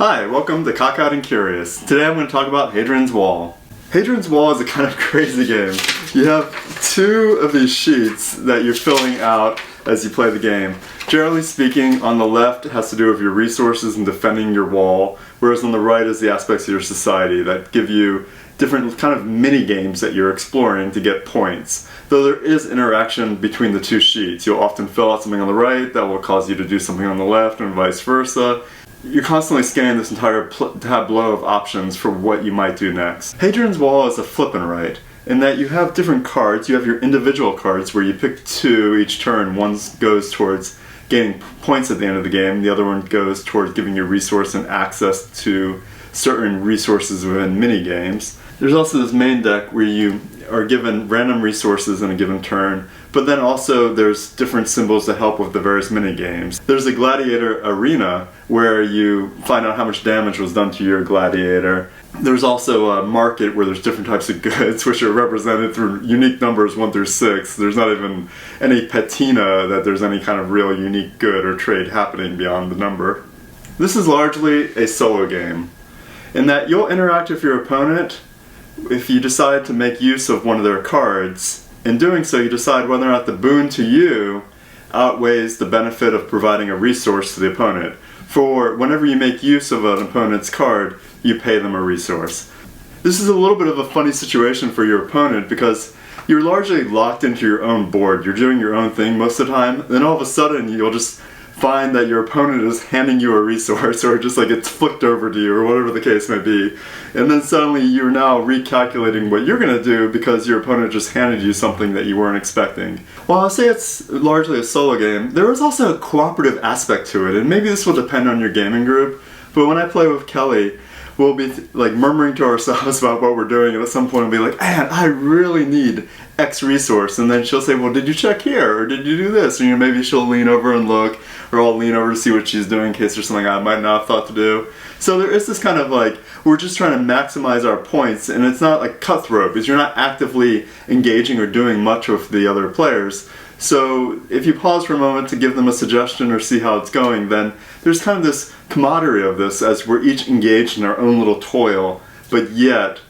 Hi, welcome to Cockeyed and Curious. Today I'm going to talk about Hadrian's Wall. Hadrian's Wall is a kind of crazy game. You have two of these sheets that you're filling out as you play the game. Generally speaking, on the left it has to do with your resources and defending your wall, whereas on the right is the aspects of your society that give you different kind of mini games that you're exploring to get points. Though there is interaction between the two sheets. You'll often fill out something on the right that will cause you to do something on the left and vice versa. You're constantly scanning this entire tableau of options for what you might do next. Hadrian's Wall is a flip and write, in that you have different cards. You have your individual cards where you pick two each turn. One goes towards gaining points at the end of the game, the other one goes towards giving you resource and access to certain resources within mini games. There's also this main deck where you are given random resources in a given turn, but then also there's different symbols to help with the various mini games. There's a gladiator arena where you find out how much damage was done to your gladiator. There's also a market where there's different types of goods which are represented through unique numbers 1 through 6. There's not even any patina that there's any kind of real unique good or trade happening beyond the number. This is largely a solo game, in that you'll interact with your opponent if you decide to make use of one of their cards. In doing so, you decide whether or not the boon to you outweighs the benefit of providing a resource to the opponent. For whenever you make use of an opponent's card, you pay them a resource. This is a little bit of a funny situation for your opponent because you're largely locked into your own board. You're doing your own thing most of the time, then all of a sudden you'll just find that your opponent is handing you a resource, or just like it's flicked over to you, or whatever the case may be. And then suddenly you're now recalculating what you're going to do because your opponent just handed you something that you weren't expecting. While I say it's largely a solo game, there is also a cooperative aspect to it, and maybe this will depend on your gaming group, but when I play with Kelly, we'll be like murmuring to ourselves about what we're doing, and at some point we'll be like, man, I really need X resource, and then she'll say, well, did you check here, or did you do this? And maybe she'll lean over and look, or I'll lean over to see what she's doing in case there's something I might not have thought to do. So there is this kind of like, we're just trying to maximize our points, and it's not like cutthroat, because you're not actively engaging or doing much with the other players. So if you pause for a moment to give them a suggestion or see how it's going, then there's kind of this camaraderie of this as we're each engaged in our own little toil, but yet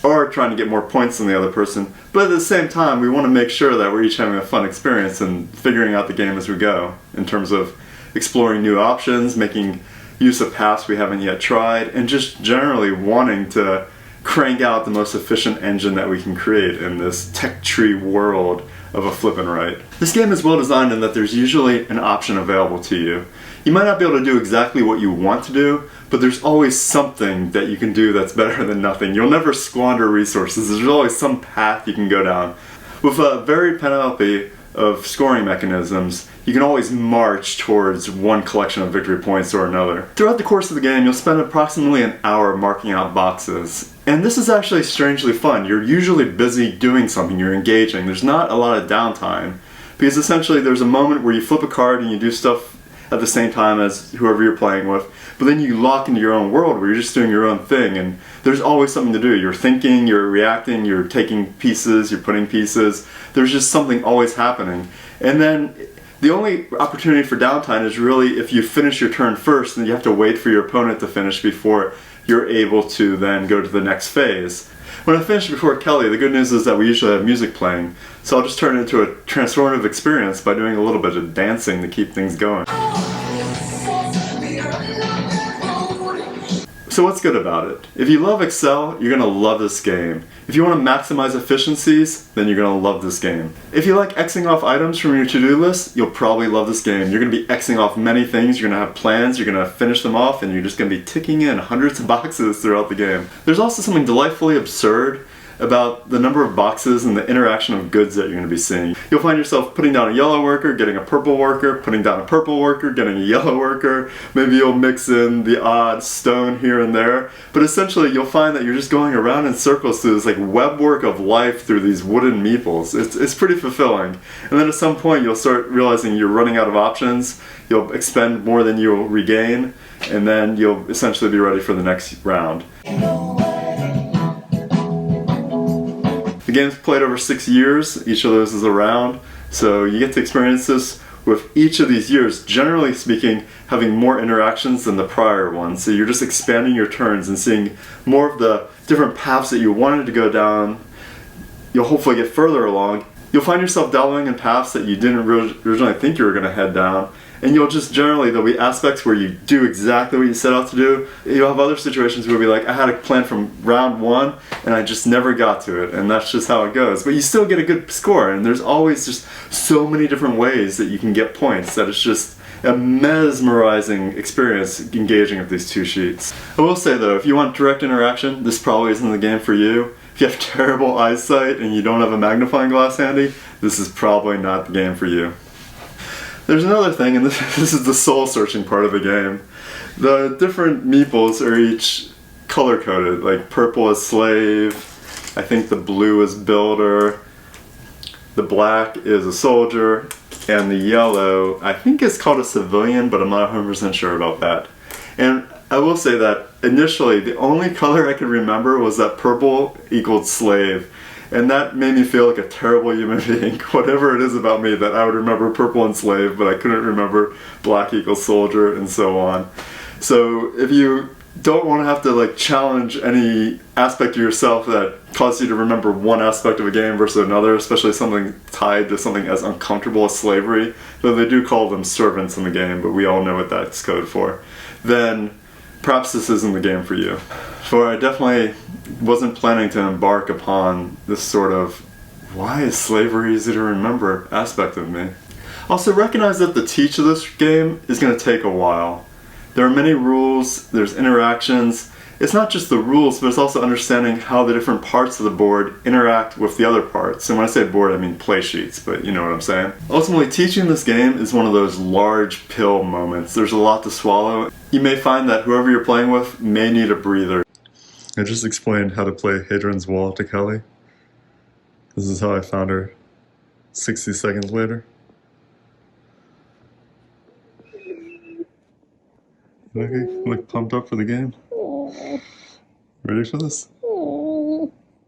are trying to get more points than the other person. But at the same time, we want to make sure that we're each having a fun experience and figuring out the game as we go, in terms of exploring new options, making use of paths we haven't yet tried, and just generally wanting to crank out the most efficient engine that we can create in this tech tree world of a flip and write. This game is well designed in that there's usually an option available to you. You might not be able to do exactly what you want to do, but there's always something that you can do that's better than nothing. You'll never squander resources. There's always some path you can go down. With a varied panoply of scoring mechanisms, you can always march towards one collection of victory points or another. Throughout the course of the game, you'll spend approximately an hour marking out boxes. And this is actually strangely fun. You're usually busy doing something, you're engaging. There's not a lot of downtime, because essentially there's a moment where you flip a card and you do stuff at the same time as whoever you're playing with, but then you lock into your own world where you're just doing your own thing, and there's always something to do. You're thinking, you're reacting, you're taking pieces, you're putting pieces. There's just something always happening. And then the only opportunity for downtime is really if you finish your turn first, and you have to wait for your opponent to finish before you're able to then go to the next phase. When I finish before Kelly, the good news is that we usually have music playing, so I'll just turn it into a transformative experience by doing a little bit of dancing to keep things going. So what's good about it? If you love Excel, you're going to love this game. If you want to maximize efficiencies, then you're going to love this game. If you like Xing off items from your to-do list, you'll probably love this game. You're going to be Xing off many things, you're going to have plans, you're going to finish them off, and you're just going to be ticking in hundreds of boxes throughout the game. There's also something delightfully absurd about the number of boxes and the interaction of goods that you're going to be seeing. You'll find yourself putting down a yellow worker, getting a purple worker, putting down a purple worker, getting a yellow worker. Maybe you'll mix in the odd stone here and there, but essentially you'll find that you're just going around in circles through this like web work of life through these wooden meeples. It's pretty fulfilling. And then at some point you'll start realizing you're running out of options, you'll expend more than you'll regain, and then you'll essentially be ready for the next round. The game's played over 6 years, each of those is a round, so you get to experience this with each of these years, generally speaking, having more interactions than the prior ones. So you're just expanding your turns and seeing more of the different paths that you wanted to go down. You'll hopefully get further along. You'll find yourself dabbling in paths that you didn't originally think you were going to head down. And you'll just generally, there'll be aspects where you do exactly what you set out to do. You'll have other situations where you'll be like, I had a plan from round one and I just never got to it. And that's just how it goes. But you still get a good score. And there's always just so many different ways that you can get points that it's just a mesmerizing experience engaging with these two sheets. I will say though, if you want direct interaction, this probably isn't the game for you. If you have terrible eyesight and you don't have a magnifying glass handy, this is probably not the game for you. There's another thing, and this is the soul-searching part of the game. The different meeples are each color-coded. Like purple is slave, I think the blue is builder, the black is a soldier, and the yellow I think is called a civilian, but I'm not 100% sure about that. And I will say that initially the only color I could remember was that purple equaled slave. And that made me feel like a terrible human being. Whatever it is about me that I would remember purple and slave, but I couldn't remember black equals soldier and so on. So if you don't want to have to like challenge any aspect of yourself that causes you to remember one aspect of a game versus another, especially something tied to something as uncomfortable as slavery, though they do call them servants in the game, but we all know what that's code for, then perhaps this isn't the game for you. For I definitely wasn't planning to embark upon this sort of why is slavery easy to remember aspect of me. Also recognize that the teach of this game is going to take a while. There are many rules, there's interactions. It's not just the rules, but it's also understanding how the different parts of the board interact with the other parts. And when I say board, I mean play sheets, but you know what I'm saying. Ultimately, teaching this game is one of those large pill moments. There's a lot to swallow. You may find that whoever you're playing with may need a breather. I just explained how to play Hadrian's Wall to Kelly. This is how I found her 60 seconds later. Okay, look pumped up for the game. Ready for this?